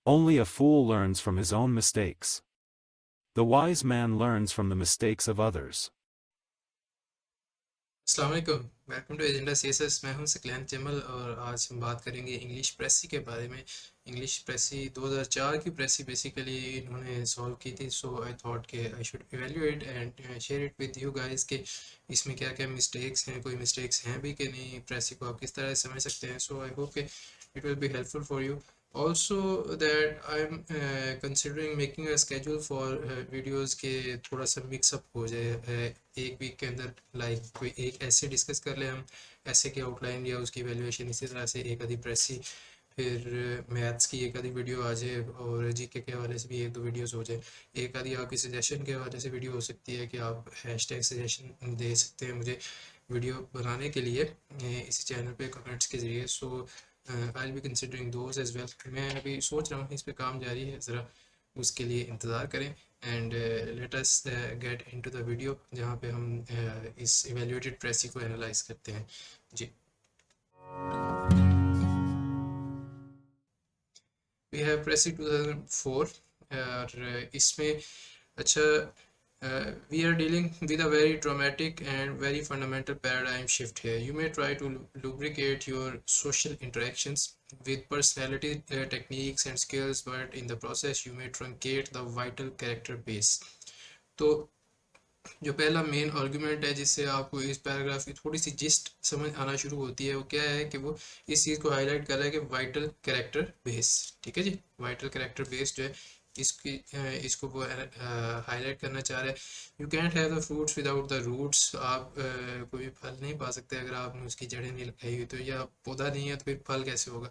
Only a fool learns from his own mistakes. The wise man learns from the mistakes of others. अस्सलाम वालेकुम, welcome to agenda CSS. मैं हूं सकलैन जमल और आज हम बात करेंगे इंग्लिश प्रेसी के बारे में। इंग्लिश प्रेसी 2004 की प्रेसी बेसिकली इन्होंने सॉल्व की थी, सो आई थॉट के I should evaluate and share it with you guys के इसमें क्या क्या मिस्टेक्स हैं, कोई मिस्टेक्स हैं भी कि नहीं, प्रेसी को आप किस तरह से समझ सकते हैं। सो आई होप के it will be helpful for you. Also that I'm considering making a schedule for videos के थोड़ा सा मिक्सअप हो जाए एक वीक के अंदर। लाइक कोई एक ऐसे डिस्कस कर ले हम, ऐसे की आउटलाइन या उसकी वैल्यूएशन, इसी तरह से एक आधी प्रेसी, फिर मैथ्स की एक आधी वीडियो आ जाए और जीके के हवाले से भी एक दो वीडियोस हो जाए। एक आधी आपकी सजेशन के हवाले से वीडियो हो सकती है कि आप हैशटैग सजेशन दे सकते हैं मुझे वीडियो बनाने के लिए इसी चैनल पे कमेंट्स के ज़रिए। So I be considering those as well. मैं अभी सोच रहा हूँ इस पे काम जारी है, ज़रा उसके लिए इंतज़ार करें and let us get into the video जहाँ पे हम इस इवेल्युएटेड प्रेसी को एनालाइज करते हैं। जी, वी हैव प्रेसी 2004 और इसमें अच्छा we are dealing with a very dramatic and very fundamental paradigm shift here. You may try to lubricate your social interactions with personality techniques and skills, but in the process, you may truncate the vital character base. तो जो पहला main argument है जिससे आपको इस paragraph की थोड़ी सी gist समझ आना शुरू होती है, वो क्या है कि वो इस चीज़ को हाईलाइट कर रहा है कि वाइटल कैरेक्टर बेस। ठीक है जी, वाइटल कैरेक्टर बेस जो है इसकी इसको वो हाईलाइट करना चाह रहा है। You can't have the fruits without the roots. आप कोई फल नहीं पा सकते अगर आपने उसकी जड़ें नहीं लगाई हुई, तो या पौधा नहीं है तो फिर फल कैसे होगा।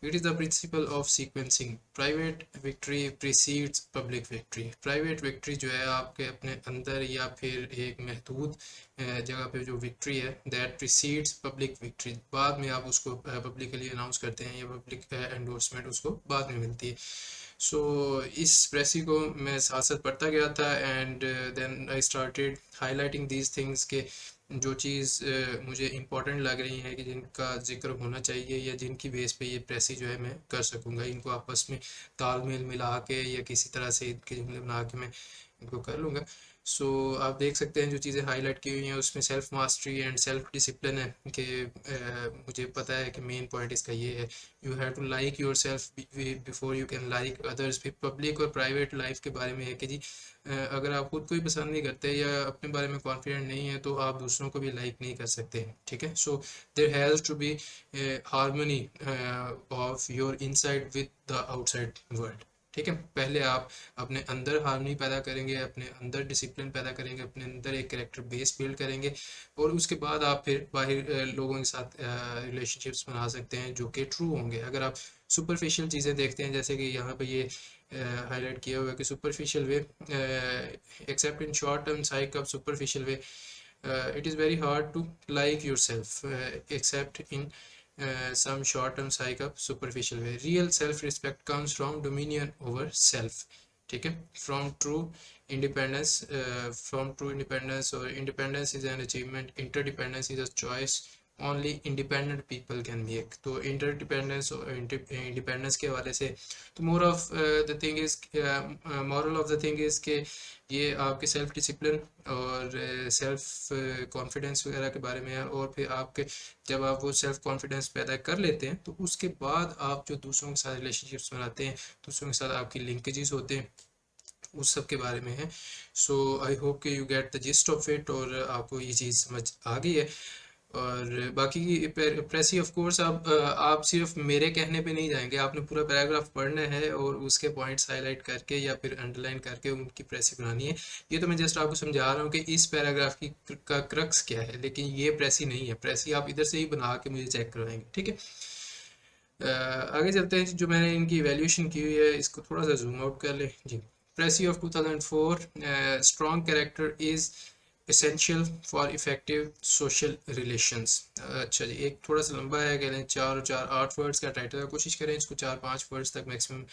It is the principle of sequencing. Private victory precedes public victory. Private victory जो है आपके अपने अंदर या फिर एक महदूद जगह पे जो victory है, that precedes public victory. बाद में आप उसको publicly announce करते हैं या public endorsement उसको बाद में मिलती है। सो इस प्रेसी को मैं साथ साथ पढ़ता गया था and then I started highlighting these things के जो चीज़ मुझे इम्पोर्टेंट लग रही है कि जिनका जिक्र होना चाहिए या जिनकी बेस पे ये प्रेसी जो है मैं कर सकूँगा, इनको आपस में तालमेल मिला के या किसी तरह से इनके जुमले बना के मैं इनको कर लूँगा। सो आप देख सकते हैं जो चीज़ें हाईलाइट की हुई हैं उसमें self mastery and self discipline है कि मुझे पता है कि मेन पॉइंट इसका ये है, you have to like yourself before you can like others. फिर पब्लिक और प्राइवेट लाइफ के बारे में है कि जी अगर आप खुद को ही पसंद नहीं करते या अपने बारे में कॉन्फिडेंट नहीं है तो आप दूसरों को भी लाइक नहीं कर सकते। ठीक है, so there has to be harmony of your inside with the outside world. ठीक है, पहले आप अपने अंदर हार्मनी पैदा करेंगे, अपने अंदर डिसिप्लिन पैदा करेंगे, अपने अंदर एक कैरेक्टर बेस बिल्ड करेंगे और उसके बाद आप फिर बाहर लोगों के साथ रिलेशनशिप्स बना सकते हैं जो कि ट्रू होंगे। अगर आप सुपरफिशियल चीज़ें देखते हैं जैसे कि यहाँ पे ये हाईलाइट किया हुआ है कि superficial way accept in short term psych of superficial way it is very hard to like yourself except in some short-term psych up superficial way. Real self-respect comes from dominion over self. ठीक है, from true independence or independence is an achievement, interdependence is a choice only independent people can make. तो interdependence और independence के हवाले से तो more of the thing is moral of the thing is के ये आपके सेल्फ डिसिप्लिन और सेल्फ कॉन्फिडेंस वगैरह के बारे में है। और फिर आपके जब आप वो सेल्फ कॉन्फिडेंस पैदा कर लेते हैं तो उसके बाद आप जो दूसरों के साथ रिलेशनशिप्स बनाते हैं, दूसरों के साथ आपकी लिंकेजेस होते हैं, उस सब के बारे में है। सो आई होप कि you get the gist of it और आपको ये चीज़ समझ आ गई है। और बाकी की प्रेसी ऑफ कोर्स आप सिर्फ मेरे कहने पे नहीं जाएंगे, आपने पूरा पैराग्राफ पढ़ना है और उसके पॉइंट्स हाईलाइट करके या फिर अंडरलाइन करके उनकी प्रेसी बनानी है। ये तो मैं जस्ट आपको समझा रहा हूँ कि इस पैराग्राफ की का क्रक्स क्या है, लेकिन ये प्रेसी नहीं है। प्रेसी आप इधर से ही बना के मुझे चेक करवाएंगे। ठीक है, आगे चलते हैं। जो मैंने इनकी वैल्यूएशन की हुई है इसको थोड़ा सा जूम आउट कर ले जी। Precis of 2004, strong character is essential for effective social relations. अच्छा जी, एक थोड़ा सा लंबा है, कह लें 4 और 4 8 वर्ड्स का टाइटल है, कोशिश करें इसको 4-5 वर्ड्स तक मैक्सिमम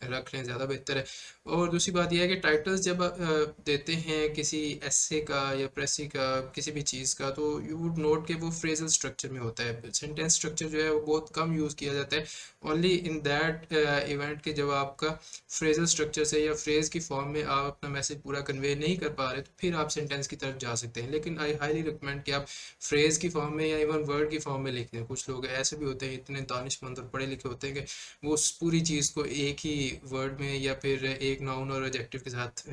रख लें, ज़्यादा बेहतर है। और दूसरी बात यह है कि टाइटल्स जब देते हैं किसी एस्से का या प्रेसी का, किसी भी चीज़ का, तो यू वुड नोट कि वो फ्रेजल स्ट्रक्चर में होता है। सेंटेंस स्ट्रक्चर जो है वो बहुत कम यूज़ किया जाता है, ओनली इन दैट इवेंट के जब आपका फ्रेजल स्ट्रक्चर से या फ्रेज की फॉर्म में आप अपना मैसेज पूरा कन्वे नहीं कर पा रहे, तो फिर आप सेंटेंस की तरफ जा सकते हैं। लेकिन आई हाईली रिकमेंड कि आप फ्रेज की फॉर्म में या इवन वर्ड की फॉर्म में लिख दें। कुछ लोग ऐसे भी होते हैं, इतने दानिशमंद और पढ़े लिखे होते हैं कि वो उस पूरी चीज़ को एक ही वर्ड में या फिर एक नाउन और एडजेक्टिव के साथ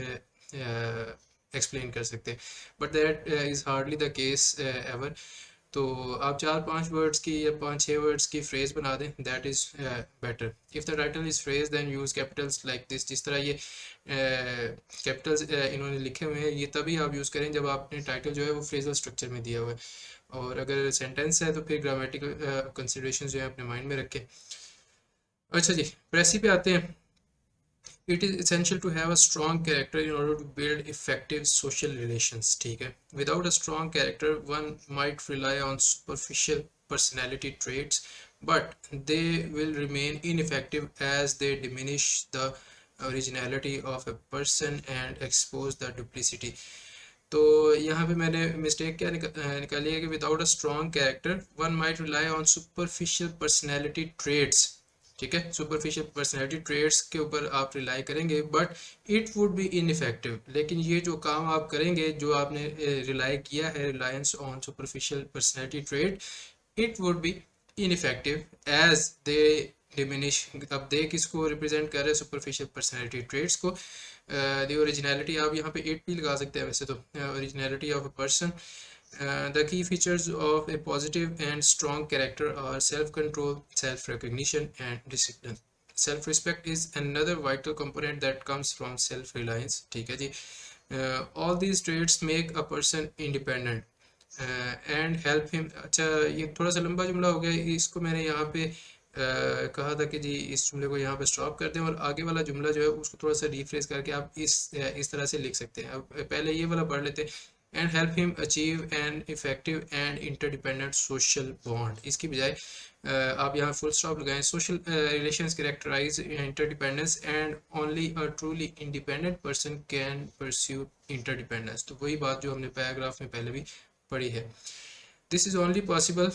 एक्सप्लेन कर सकते हैं, but that is hardly the case ever. तो आप 4-5 वर्ड्स की या 5-6 वर्ड्स की फ्रेज बना दें, that is better. If the title is phrase then use capitals like this. जिस तरह ये कैपिटल्स इन्होंने लिखे हुए हैं, ये तभी आप यूज़ करें जब आपने टाइटल जो है वो फ्रेजल स्ट्रक्चर में दिया हुआ है। और अगर सेंटेंस है तो फिर ग्रामेटिकल कंसिडरेशन जो है अपने माइंड में रखें। अच्छा जी, प्रेसी पे आते हैं। It is essential to have a strong character in order to build effective social relations. ठीक है, without a strong character one might rely on superficial personality traits, but they will remain ineffective as they diminish the originality of a person and expose the duplicity. तो यहाँ पे मैंने mistake क्या निकाली है कि without a strong character one might rely on superficial personality trades. ठीक है, सुपरफिशियल पर्सनैलिटी ट्रेड्स के ऊपर आप रिलाई करेंगे, but it would be ineffective. लेकिन ये जो काम आप करेंगे, जो आपने रिलाई किया है, reliance on superficial personality trait, it would be ineffective as they diminish. अब दे किसको रिप्रेजेंट कर रहे हैं? सुपरफिशियल पर्सनैलिटी ट्रेड्स को। द ओरिजिनलिटी आप यहाँ पे इट भी लगा सकते हैं वैसे तो, originality of a person. The key features of a positive and strong character are self-control, self-recognition, and discipline. Self-respect is another vital component that comes from self-reliance. ठीक है जी, all these traits make a person independent and help him। अच्छा, ये थोड़ा सा लंबा जुमला हो गया, इसको मैंने यहाँ पे कहा था कि जी इस जुमले को यहाँ पे स्टॉप कर दें और आगे वाला जुमला जो है उसको थोड़ा सा रिफ्रेश करके आप इस तरह से लिख सकते हैं। अब पहले ये वाला पढ़ लेते हैं। And help him achieve an effective and interdependent social bond. इसकी बजाय आप यहाँ फुल स्टॉप लगाएं। Social relations characterize interdependence and only a truly independent person can pursue interdependence. तो वही बात जो हमने पैराग्राफ में पहले भी पढ़ी है। This is only possible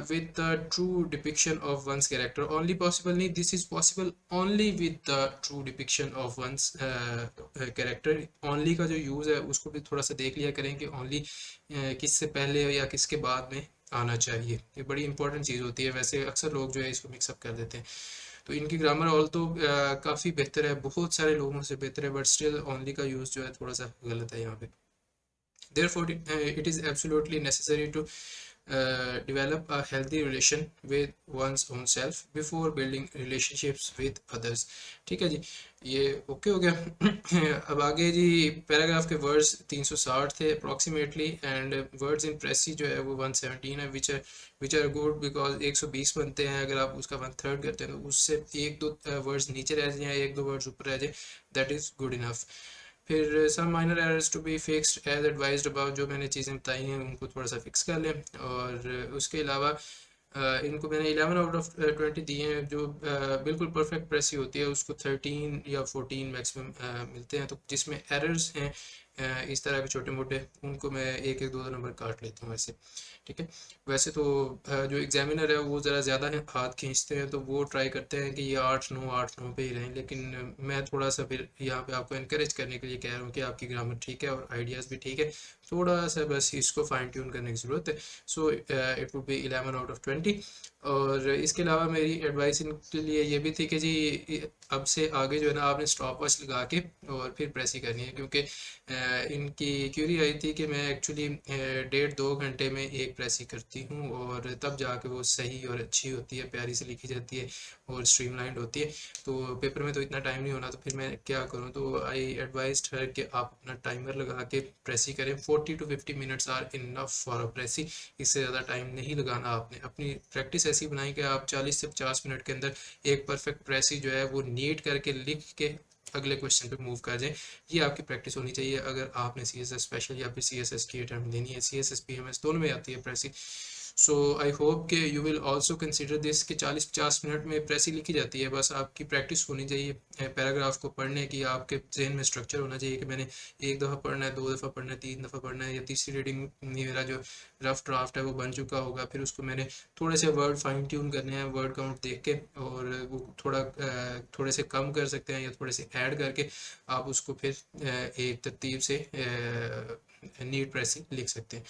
with the true depiction of one's character. Only possible नहीं, this is possible only with the true depiction of one's character. Only का जो यूज़ है उसको भी थोड़ा सा देख लिया करें कि only किससे पहले या किसके बाद में आना चाहिए। ये बड़ी इंपॉर्टेंट चीज़ होती है। वैसे अक्सर लोग जो है इसको मिक्सअप कर देते हैं। तो इनकी ग्रामर ऑल तो काफ़ी बेहतर है, बहुत सारे लोगों से बेहतर है, बट स्टिल ओनली का यूज़ जो है थोड़ा सा गलत है यहाँ पे। Therefore, it is absolutely necessary to develop a healthy relation with one's own self before building relationships with others. ठीक है जी, ये ओके हो गया। अब आगे जी, पैराग्राफ के वर्ड्स 360 थे अप्रॉक्सीमेटली, एंड वर्ड्स इन प्रेसी जो है वो 117 है, विच आर गुड बिकॉज 120 बनते हैं। अगर आप उसका 1/3 करते हैं तो उससे एक दो वर्ड्स नीचे रह जाए, एक दो वर्ड्स ऊपर रह जाए, दैट इज़ गुड इनफ। फिर some minor errors to be fixed as advised about, जो मैंने चीज़ें बताई हैं उनको थोड़ा सा फिक्स कर लें। और उसके अलावा इनको मैंने 11 आउट ऑफ 20 दिए हैं। जो बिल्कुल परफेक्ट प्रेसी होती है उसको 13 या 14 मैक्सिमम मिलते हैं। तो जिसमें एरर्स हैं इस तरह के छोटे मोटे, उनको मैं एक एक दो दो नंबर काट लेता हूँ वैसे। ठीक है, वैसे तो जो एग्जामिनर है वो ज़रा ज़्यादा हाथ खींचते हैं, तो वो ट्राई करते हैं कि ये 8-9 पे ही रहें। लेकिन मैं थोड़ा सा फिर यहाँ पे आपको इनकरेज करने के लिए कह रहा हूँ कि आपकी ग्रामर ठीक है और आइडियाज़ भी ठीक है, थोड़ा सा बस इसको फाइन ट्यून करने की ज़रूरत है। So it would B 11 out of 20। और इसके अलावा मेरी एडवाइस इनके लिए ये भी थी कि जी अब से आगे जो है ना, आपने स्टॉप वॉच लगा के और फिर प्रेस ही करनी है, क्योंकि इनकी क्यूरी आई थी कि मैं एक्चुअली 1.5-2 घंटे में एक प्रेस ही करती हूँ, और तब जाके वो सही और अच्छी होती है, प्यारी से लिखी जाती है और स्ट्रीमलाइंड होती है। तो पेपर में तो इतना टाइम नहीं होना, तो फिर मैं क्या करूँ? तो आई एडवाइज्ड हर कि आप अपना टाइमर लगा के प्रेस ही करें। 40 to 50 minutes are enough for a precis. इससे ज़्यादा टाइम नहीं लगाना। आपने अपनी प्रैक्टिस ऐसी बनाई कि आप 40 से 50 मिनट के अंदर एक परफेक्ट प्रेसी जो है वो नीट करके लिख के अगले क्वेश्चन पे मूव कर जाएं। ये आपकी प्रैक्टिस होनी चाहिए अगर आपने CSS स्पेशल या फिर CSS की अटेम्प्ट देनी है। CSS PMS दोनों में आती है प्रेसी। सो आई होप कि you will also consider this कि 40-50 मिनट में प्रेसी लिखी जाती है। बस आपकी प्रैक्टिस होनी चाहिए पैराग्राफ को पढ़ने की। आपके जहन में स्ट्रक्चर होना चाहिए कि मैंने एक दफ़ा पढ़ना है, 2 दफ़ा पढ़ना है, 3 दफ़ा पढ़ना है, या तीसरी रीडिंग मेरा जो रफ ड्राफ्ट है वो बन चुका होगा। फिर उसको मैंने थोड़े से वर्ड फाइन ट्यून करने हैं, वर्ड काउंट देख के, और वो थोड़े से कम कर सकते हैं या थोड़े से ऐड करके आप उसको फिर एक तरतीब से नीट प्रेसी लिख सकते हैं।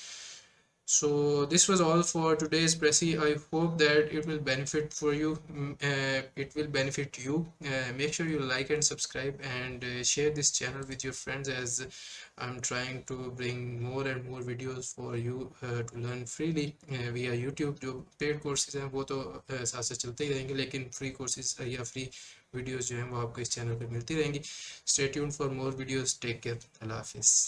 So this was all for today's Pressy. I hope that it will benefit for you. It will benefit you. Make sure you like and subscribe and share this channel with your friends, as I'm trying to bring more and more videos for you to learn freely via YouTube. जो paid courses हैं वो तो साथ साथ चलते ही रहेंगे, लेकिन free courses या free videos जो हैं वो आपको इस चैनल पे मिलती रहेंगी. Stay tuned for more videos. Take care. Allah Hafiz.